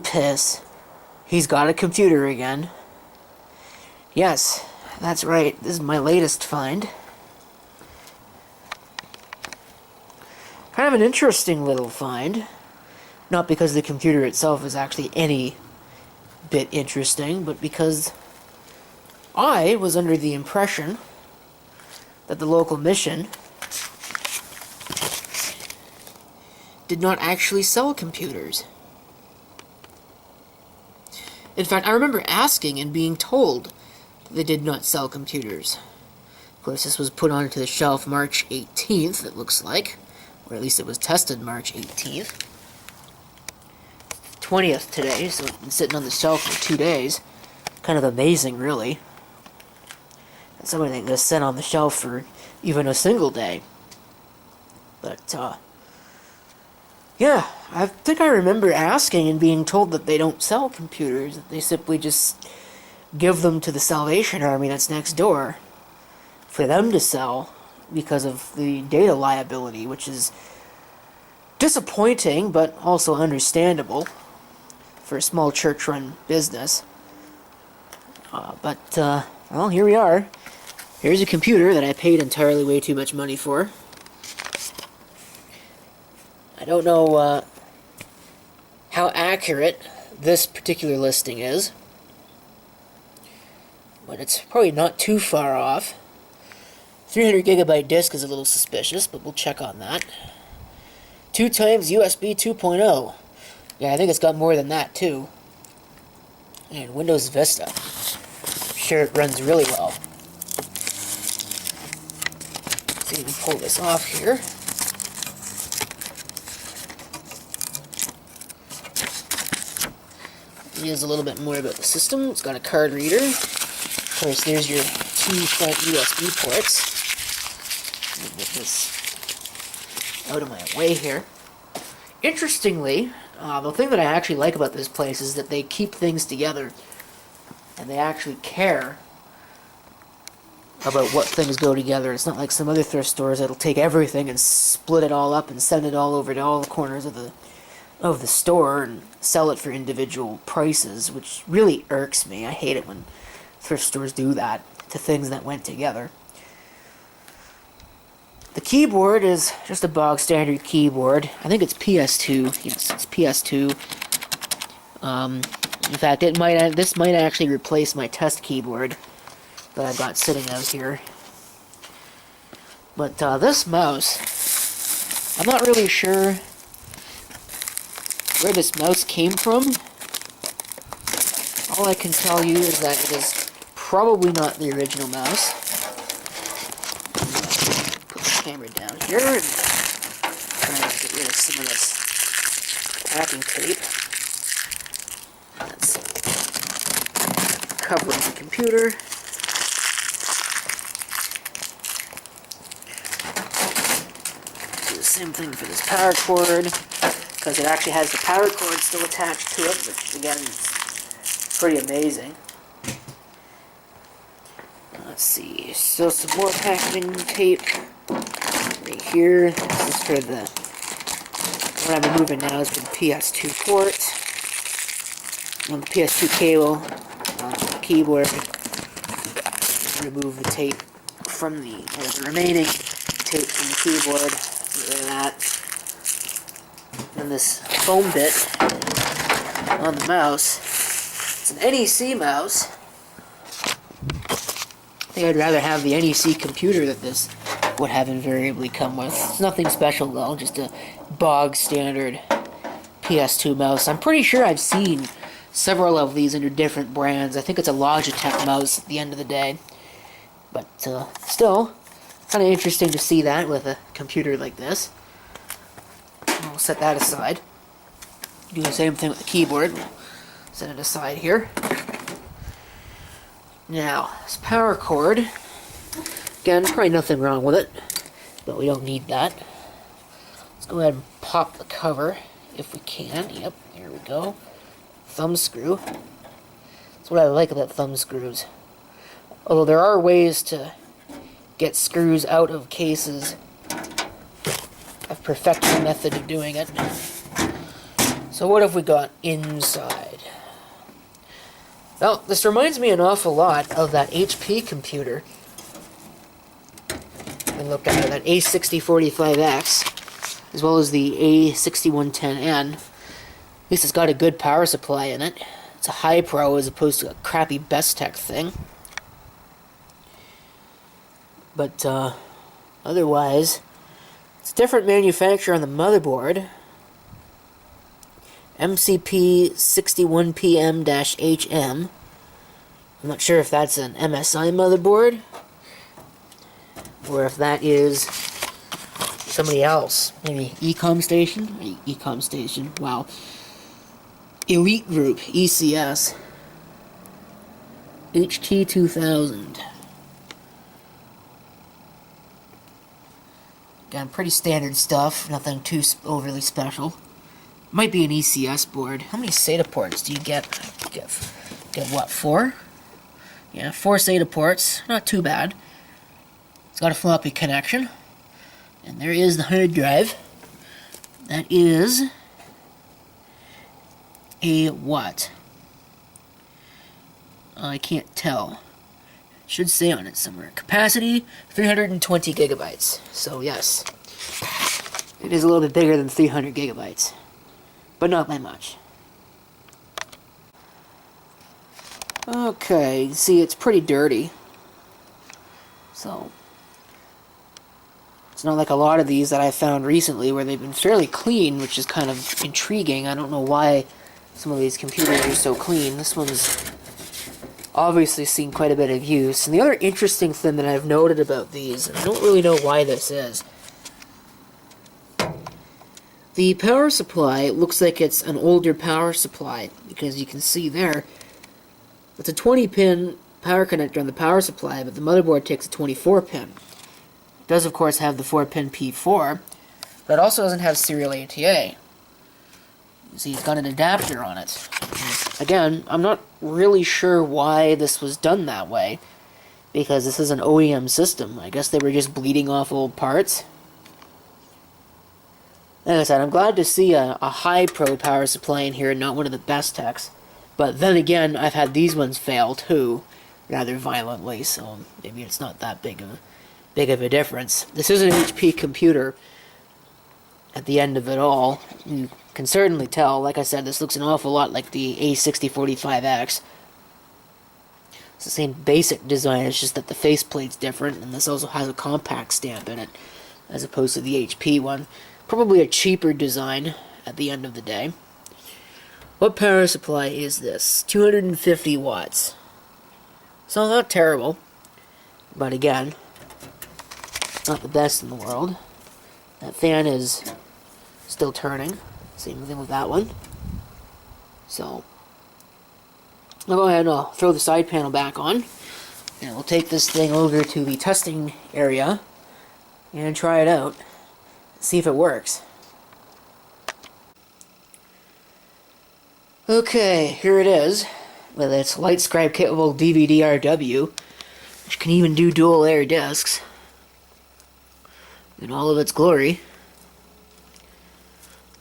piss. He's got a computer again. Yes, that's right. This is my latest find. Kind of an interesting little find. Not because the computer itself is actually any bit interesting, but because I was under the impression that the local mission did not actually sell computers. In fact, I remember asking and being told they did not sell computers. Of course, this was put onto the shelf March 18th, it looks like. Or at least it was tested March 18th. 20th today, so it's been sitting on the shelf for 2 days. Kind of amazing, really. That something that's sit on the shelf for even a single day. But, yeah, I think I remember asking and being told that they don't sell computers, that they simply just give them to the Salvation Army that's next door for them to sell because of the data liability, which is disappointing but also understandable for a small church-run business. Well, here we are. Here's a computer that I paid entirely way too much money for. I don't know how accurate this particular listing is, but it's probably not too far off. 300 gigabyte disk is a little suspicious, but we'll check on that. 2 times USB 2.0. Yeah, I think it's got more than that too. And Windows Vista. I'm sure it runs really well. Let's see if we can pull this off here. Here's a little bit more about the system. It's got a card reader. Of course, there's your 2 front USB ports. Let me get this out of my way here. Interestingly, the thing that I actually like about this place is that they keep things together. And they actually care about what things go together. It's not like some other thrift stores that'll take everything and split it all up and send it all over to all the corners of the store and sell it for individual prices, which really irks me. I hate it when thrift stores do that to things that went together. The keyboard is just a bog standard keyboard. I think it's PS2. Yes, it's PS2. In fact, this might actually replace my test keyboard that I've got sitting out here. But this mouse, I'm not really sure where this mouse came from. All I can tell you is that it is probably not the original mouse. Put the camera down here and try to get rid of some of this packing tape. That's covering the computer. Do the same thing for this power cord, because it actually has the power cord still attached to it, which again is pretty amazing. Let's see, so some more packaging tape right here. This is for the, what I'm removing now is for the PS2 port. On the PS2 cable, the keyboard, remove the tape from the remaining tape from the keyboard, get rid of that. And this foam bit on the mouse, it's an NEC mouse. I think I'd rather have the NEC computer that this would have invariably come with. It's nothing special though, just a bog standard PS2 mouse. I'm pretty sure I've seen several of these under different brands. I think it's a Logitech mouse at the end of the day. But still, kind of interesting to see that with a computer like this. We'll set that aside. Do the same thing with the keyboard. We'll set it aside here. Now, this power cord. Again, probably nothing wrong with it, but we don't need that. Let's go ahead and pop the cover if we can. Yep, there we go. Thumb screw. That's what I like about thumb screws. Although there are ways to get screws out of cases. I've perfected the method of doing it. So what have we got inside? Well, this reminds me an awful lot of that HP computer. And look at that A6045X, as well as the A6110N. At least it's got a good power supply in it. It's a high pro as opposed to a crappy Best Tech thing. But otherwise, it's a different manufacturer on the motherboard. MCP61PM-HM. I'm not sure if that's an MSI motherboard or if that is somebody else. Maybe Ecom Station? Ecom Station, wow. Elite Group, ECS. HT2000. Again, pretty standard stuff, nothing too overly special. Might be an ECS board. How many SATA ports do you get? Get what, 4? Yeah, 4 SATA ports. Not too bad. It's got a floppy connection. And there is the hard drive. That is a what? I can't tell. It should say on it somewhere. Capacity, 320 gigabytes. So yes, it is a little bit bigger than 300 gigabytes. But not by much. Okay, you can see it's pretty dirty. So, it's not like a lot of these that I've found recently where they've been fairly clean, which is kind of intriguing. I don't know why some of these computers are so clean. This one's obviously seen quite a bit of use. And the other interesting thing that I've noted about these, and I don't really know why this is, the power supply looks like it's an older power supply, because you can see there, it's a 20-pin power connector on the power supply, but the motherboard takes a 24-pin. It does, of course, have the 4-pin P4, but it also doesn't have serial ATA. You see, it's got an adapter on it. Again, I'm not really sure why this was done that way, because this is an OEM system. I guess they were just bleeding off old parts. Like I said, I'm glad to see a high pro power supply in here and not one of the Best Techs. But then again, I've had these ones fail too, rather violently, so maybe it's not that big of a difference. This is an HP computer at the end of it all. You can certainly tell, like I said, this looks an awful lot like the A6045X. It's the same basic design, it's just that the faceplate's different, and this also has a Compaq stamp in it, as opposed to the HP one. Probably a cheaper design at the end of the day. What power supply is this? 250 watts. So not terrible. But again, not the best in the world. That fan is still turning. Same thing with that one. So, I'll go ahead and I'll throw the side panel back on. And we'll take this thing over to the testing area and try it out. See if it works. Okay, here it is, with its light scribe capable DVD-RW, which can even do dual layer discs in all of its glory.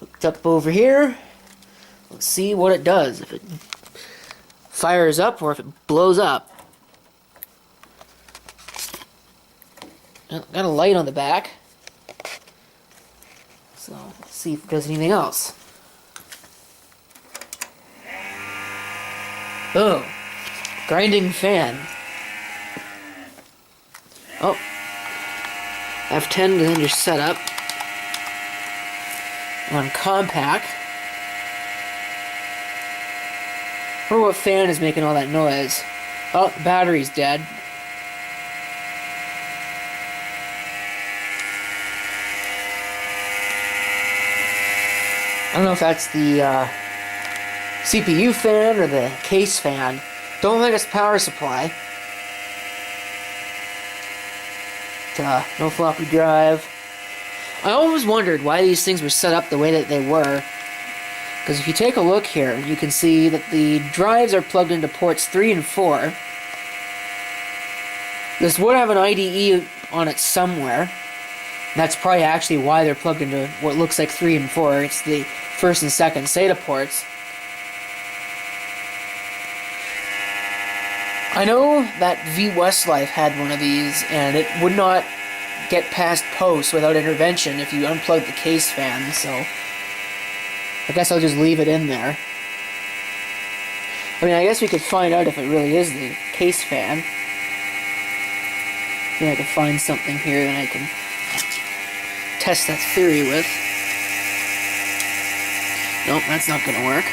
Hooked up over here. Let's see what it does, if it fires up or if it blows up. Got a light on the back. So, let's see if it does anything else. Oh, grinding fan. Oh, F10 to enter setup. On Compaq. I wonder what fan is making all that noise. Oh, the battery's dead. I don't know if that's the CPU fan or the case fan. Don't think it's power supply. No floppy drive. I always wondered why these things were set up the way that they were. Because if you take a look here, you can see that the drives are plugged into ports 3 and 4. This would have an IDE on it somewhere. That's probably actually why they're plugged into what looks like 3 and 4. It's the first and second SATA ports. I know that Westlife had one of these, and it would not get past post without intervention if you unplug the case fan, so I guess I'll just leave it in there. I mean, I guess we could find out if it really is the case fan. Maybe I could find something here that I can test that theory with. Nope, that's not gonna work.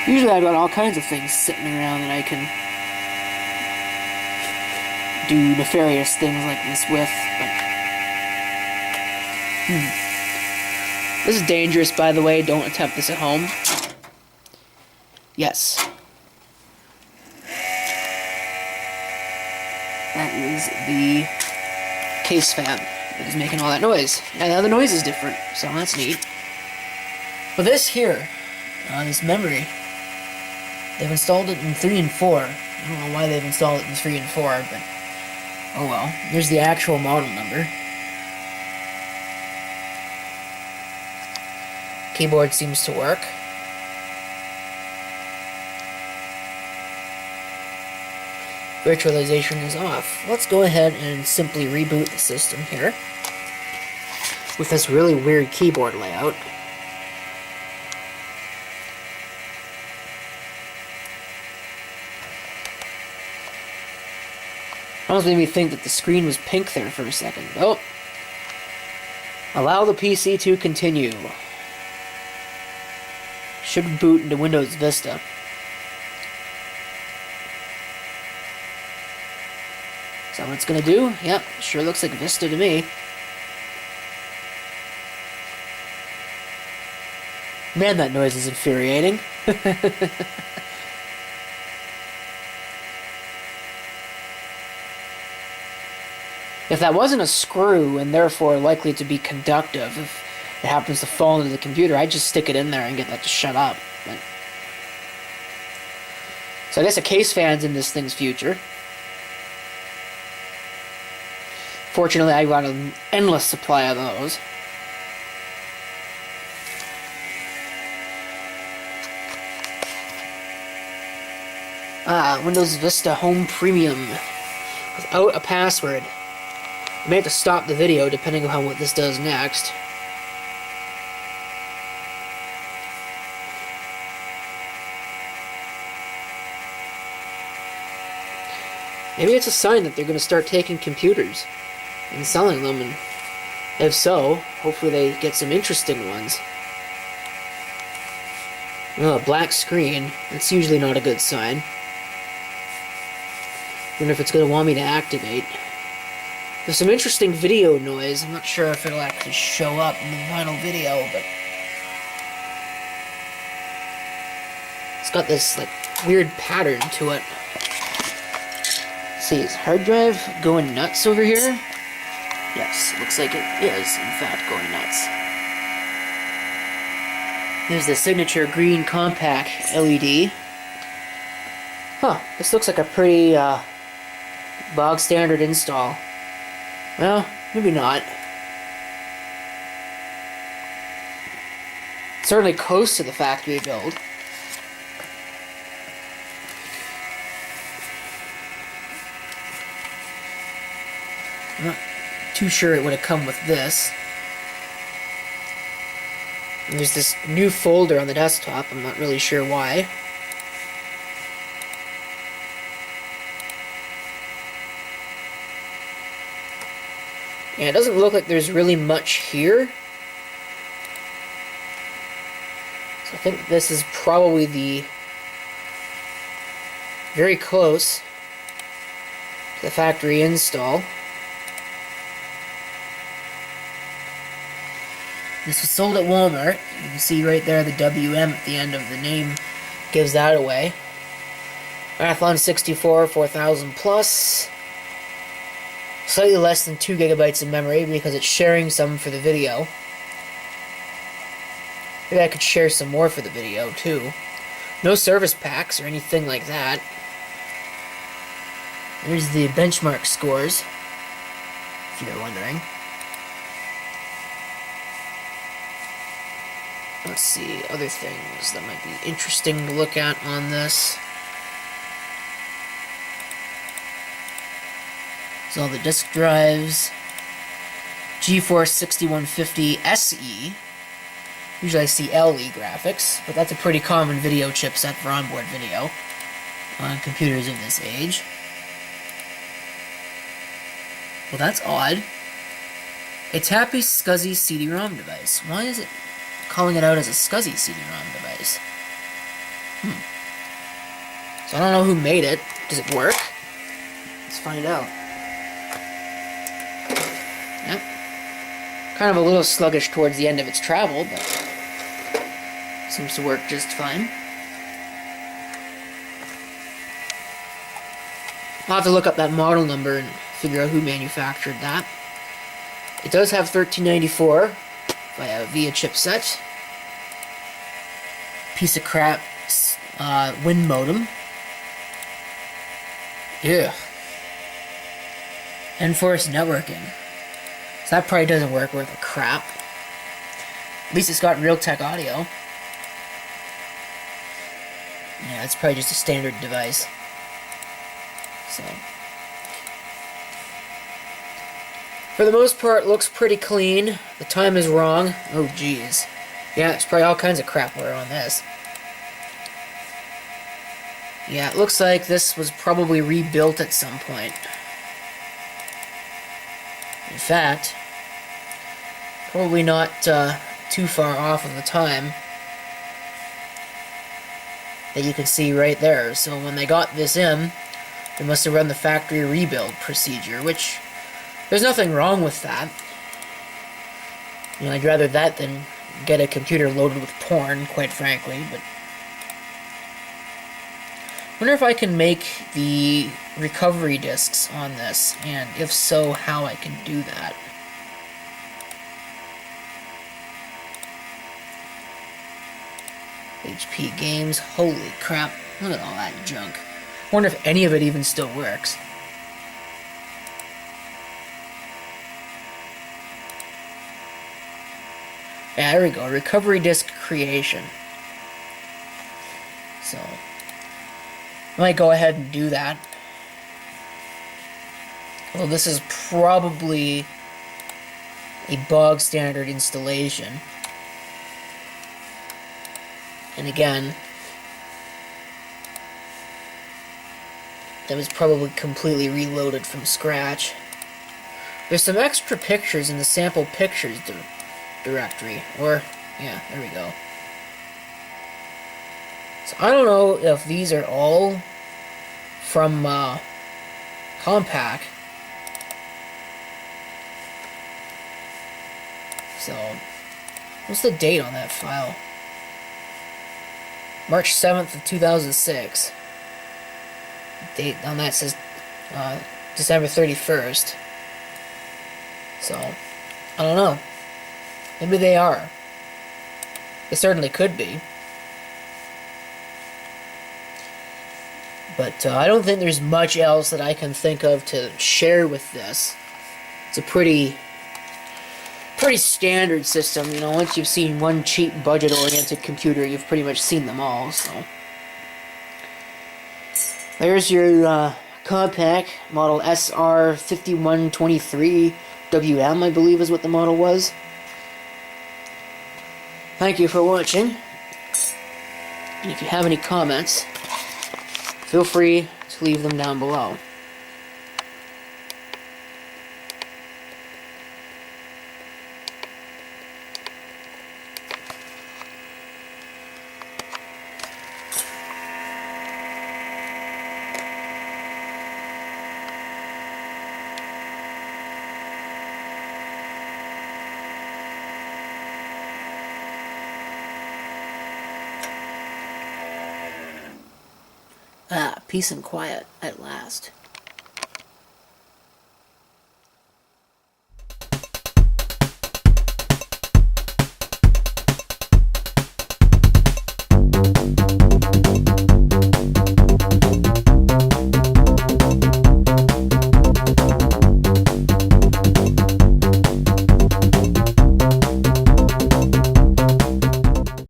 Usually I've got all kinds of things sitting around that I can do nefarious things like this with, but... This is dangerous, by the way. Don't attempt this at home. Yes. That is the case fan that is making all that noise. And now the noise is different, so that's neat. But this here, this memory, they've installed it in 3 and 4. I don't know why they've installed it in 3 and 4, but oh well. There's the actual model number. Keyboard seems to work. Virtualization is off. Let's go ahead and simply reboot the system here with this really weird keyboard layout. Almost made me think that the screen was pink there for a second. Oh. Allow the PC to continue. Should boot into Windows Vista. Is that what it's gonna do? Yep, sure looks like Vista to me. Man, that noise is infuriating. If that wasn't a screw, and therefore likely to be conductive, if it happens to fall into the computer, I'd just stick it in there and get that to shut up. But... So I guess a case fan's in this thing's future. Fortunately, I got an endless supply of those. Windows Vista Home Premium without a password. I may have to stop the video depending on what this does next. Maybe it's a sign that they're going to start taking computers and selling them, and if so, hopefully they get some interesting ones. Oh, a black screen. That's usually not a good sign. Wonder if it's going to want me to activate. There's some interesting video noise. I'm not sure if it'll actually show up in the final video, but it's got this like weird pattern to it. Let's see, is hard drive going nuts over here? Yes, it looks like it is, in fact, going nuts. There's the signature green Compaq LED. Huh, this looks like a pretty bog standard install. Well, maybe not. Certainly close to the factory build. I'm not too sure it would have come with this. And there's this new folder on the desktop. I'm not really sure why. Yeah, it doesn't look like there's really much here. So I think this is probably the very close to the factory install. This was sold at Walmart. You can see right there the WM at the end of the name gives that away. Marathon 64, 4000 plus. Slightly less than 2 gigabytes of memory because it's sharing some for the video. Maybe I could share some more for the video too. No service packs or anything like that. There's the benchmark scores, if you're wondering. Let's see, other things that might be interesting to look at on this. So all the disk drives. GeForce 6150 SE. Usually I see LE graphics, but that's a pretty common video chipset for onboard video on computers of this age. Well, that's odd. It's Happy SCSI CD-ROM device. Why is it calling it out as a SCSI CD-ROM device? So I don't know who made it. Does it work? Let's find out. Yep. Kind of a little sluggish towards the end of its travel, but seems to work just fine. I'll have to look up that model number and figure out who manufactured that. It does have 1394 via chipset. Piece of crap WIN modem. Yeah. Enforced networking. So that probably doesn't work worth a crap. At least it's got Realtek audio. Yeah, it's probably just a standard device. So, for the most part, it looks pretty clean. The time is wrong. Oh, geez. Yeah, there's probably all kinds of crapware on this. Yeah, it looks like this was probably rebuilt at some point. In fact, probably not too far off of the time that you can see right there. So when they got this in, they must have run the factory rebuild procedure, which there's nothing wrong with that. You know, I'd rather that than get a computer loaded with porn, quite frankly, but I wonder if I can make the recovery disks on this, and if so, how I can do that. HP games, holy crap, look at all that junk. I wonder if any of it even still works. Yeah, there we go, recovery disk creation. So, I might go ahead and do that. Well, this is probably a bog standard installation. And again, that was probably completely reloaded from scratch. There's some extra pictures in the sample pictures directory. Or, yeah, there we go. So I don't know if these are all from Compaq. So, what's the date on that file? March 7th of 2006. Date on that says December 31st. So, I don't know. Maybe they are. They certainly could be. But I don't think there's much else that I can think of to share with this. It's a pretty standard system. You know, once you've seen one cheap budget-oriented computer, you've pretty much seen them all. So there's your Compaq model SR5123WM, I believe is what the model was. Thank you for watching. And if you have any comments, feel free to leave them down below. Ah, peace and quiet at last.